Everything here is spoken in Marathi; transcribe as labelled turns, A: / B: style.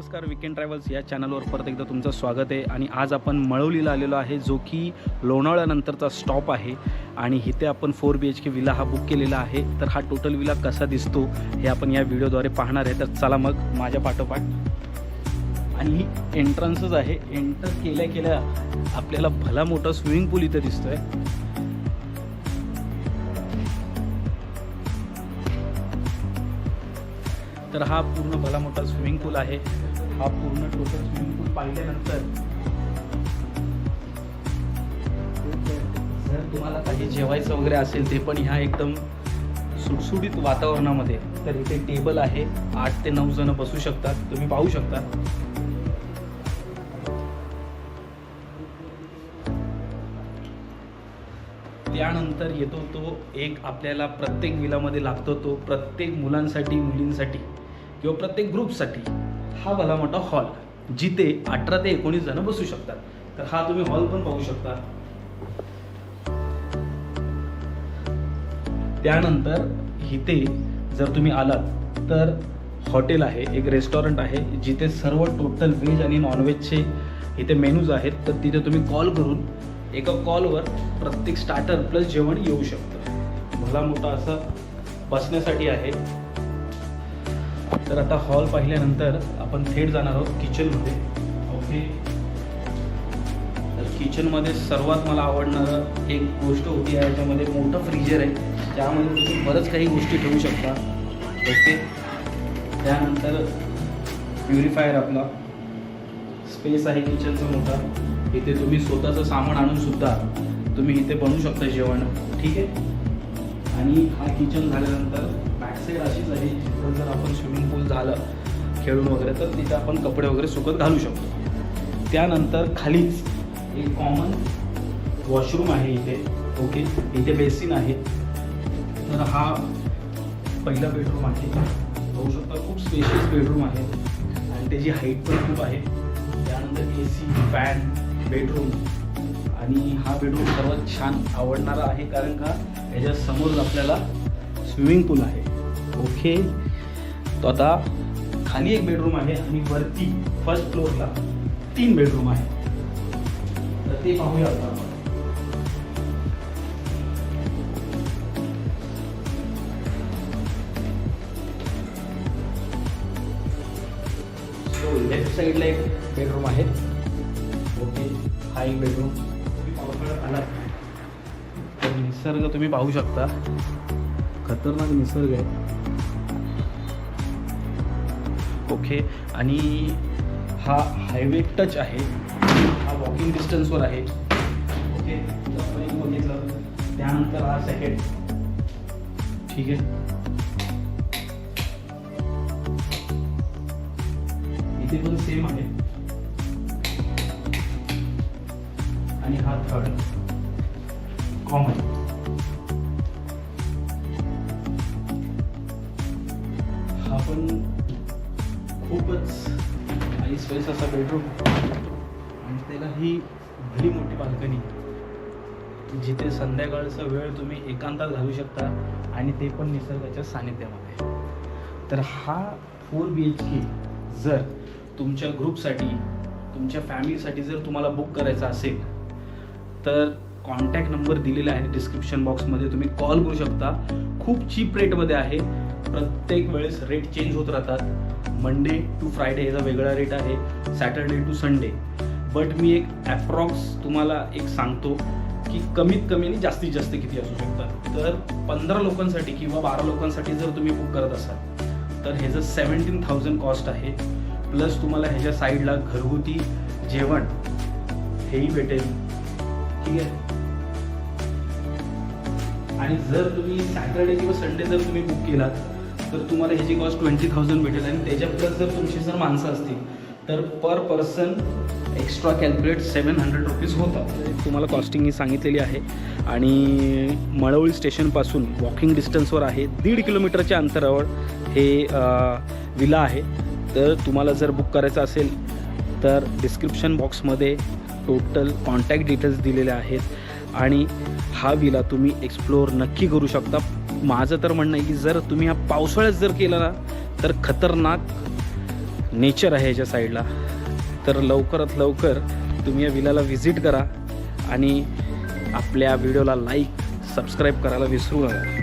A: नमस्कार, वीकेंड ट्रॅव्हल्स या चॅनलवर परत एकदा तुमचं स्वागत आहे. आणि आज आपण मळवलीला आलेलो आहे, जो की लोणावळ्यानंतरचा स्टॉप आहे. आणि इथे आपण 4 BHK विला हा बुक केलेला आहे. तर हा टोटल विला कसा दिसतो हे आपण या व्हिडिओद्वारे पाहणार आहे. तर चला मग माझ्या पाठोपाठ. आणि ही एंट्रन्सच आहे. एंटर केल्या केल्या आपल्याला भला मोठा स्विमिंग पूल इथे दिसतोय. तर हा पूर्ण भला मोठा स्विमिंग पूल आहे. हा पूर्ण टोटल स्विमिंग पूल पाहिल्यानंतर जर तुम्हाला काही जेवायचं वगैरे असेल ते पण ह्या एकदम सुटसुटीत वातावरणामध्ये, तर इथे टेबल आहे. 8 ते 9 जण बसू शकतात. तुम्ही पाहू शकता. त्यानंतर येतो तो एक आपल्याला प्रत्येक विलामध्ये लागतो, तो प्रत्येक मुलांसाठी, मुलींसाठी किंवा प्रत्येक ग्रुपसाठी हा भला मोठा हॉल, जिथे 18 ते 19 जण बसू शकतात. तर हा तुम्ही हॉल पण पाहू शकता. त्यानंतर इथे जर तुम्ही आलात तर हॉटेल आहे, एक रेस्टॉरंट आहे, जिथे सर्व टोटल व्हेज आणि नॉनव्हेजचे इथे मेनूज आहेत. तर तिथे तुम्ही कॉल करून एका कॉलवर प्रत्येक स्टार्टर प्लस जेवण येऊ शकतं. भला मोठा असं बसण्यासाठी आहे. तर आता हॉल पाहिल्यानंतर आपण थेट जाणार आहोत किचनमध्ये. ओके, तर किचनमध्ये सर्वात मला आवडणारं एक गोष्ट होती, याच्यामध्ये मोठं फ्रीजर आहे, त्यामध्ये तुम्ही बरंच काही गोष्टी ठेवू शकता. ओके, त्यानंतर प्युरिफायर, आपला स्पेस आहे किचनचा मोठा. इथे तुम्ही स्वतःचं सामान आणून सुद्धा तुम्ही इथे बनवू शकता जेवण. ठीक आहे. आणि हा किचन झाल्यानंतर बॅकसाईड अशीच आहे, जिथं जर आपण स्विमिंग पूल झालं खेळून वगैरे तर तिथे आपण कपडे वगैरे सुकत घालू शकतो. त्यानंतर खालीच एक कॉमन वॉशरूम आहे इथे. ओके, इथे बेसिन आहे. तर हा पहिला बेडरूम आहे. बघू शकता खूप स्पेशियस बेडरूम आहे आणि त्याची हाईट पण खूप आहे. त्यानंतर AC, फॅन, बेडरूम. आणि हा बेडरूम सर्वात छान आवडणारा आहे, कारण का याच्या समोर आपल्याला स्विमिंग पूल आहे. ओके, तो आता खाली एक बेडरूम आहे आणि वरती फर्स्ट फ्लोअरला 3 बेडरूम आहे. तर ते पाहूया आता आपण. सो लेफ्ट साईडला एक बेडरूम आहे. ओके, हा एक बेडरूम. पावसाळ्यात आला तर निसर्ग तुम्ही पाहू शकता. खतरनाक निसर्ग आहे. ओके, आणि हा हायवे टच आहे. हा वॉकिंग डिस्टन्सवर आहे. ओके, आपण एक बघितलं. त्यानंतर हा सेकंड. ठीक आहे. इथे पण सेम आहे. आणि हा थर्ड कॉमन. हा पण खूपच आणि स्पेस असा बेडरूम आणि त्याला ही भली मोठी बाल्कनी, जिथे संध्याकाळचा वेळ तुम्ही एकांतात घालू शकता आणि ते पण निसर्गाच्या सानिध्यामध्ये. तर हा 4 BHK जर तुमच्या ग्रुपसाठी, तुमच्या फॅमिलीसाठी जर तुम्हाला बुक करायचा असेल तर कॉन्टॅक्ट नंबर दिलेला आहे डिस्क्रिप्शन बॉक्समध्ये. तुम्ही कॉल करू शकता. खूप चीप रेटमध्ये आहे. प्रत्येक वेळेस रेट चेंज होत राहतात. मंडे टू फ्रायडे याचा वेगळा रेट आहे, सॅटर्डे टू संडे. बट मी एक ॲप्रॉक्स तुम्हाला एक सांगतो की कमीत कमी आणि जास्तीत जास्त किती असू शकतात. तर 15 लोकांसाठी किंवा 12 लोकांसाठी जर तुम्ही बुक करत असाल तर ह्याचं 17,000 कॉस्ट आहे. प्लस तुम्हाला ह्याच्या साईडला घरगुती जेवण हेही भेटेल. ठीक आहे. आणि जर तुम्ही सॅटर्डे किंवा संडे जर तुम्ही बुक केलात तर तुम्हाला ह्याची कॉस्ट 20,000 भेटेल. आणि त्याच्या प्लस जर तुमची जर माणसं असतील तर पर पर्सन एक्स्ट्रा कॅल्क्युलेट 700 रुपीज होतात. तुम्हाला कॉस्टिंग ही सांगितलेली आहे. आणि मळवळी स्टेशनपासून वॉकिंग डिस्टन्सवर आहे. 1.5 किलोमीटरच्या अंतरावर हे विला आहे. तर तुम्हाला जर बुक करायचं असेल तर डिस्क्रिप्शन बॉक्समध्ये टोटल कॉन्टॅक्ट डिटेल्स दिलेले आहेत. आणि हा विला तुम्ही एक्सप्लोअर नक्की करू शकता. माझं तर म्हणणं आहे की जर तुम्ही हा पावसाळ्यात जर केला ना तर खतरनाक नेचर आहे याच्या साईडला. तर लवकरात लवकर तुम्ही या विलाला व्हिजिट करा आणि आपल्या व्हिडिओला लाईक सबस्क्राईब करायला विसरू नका.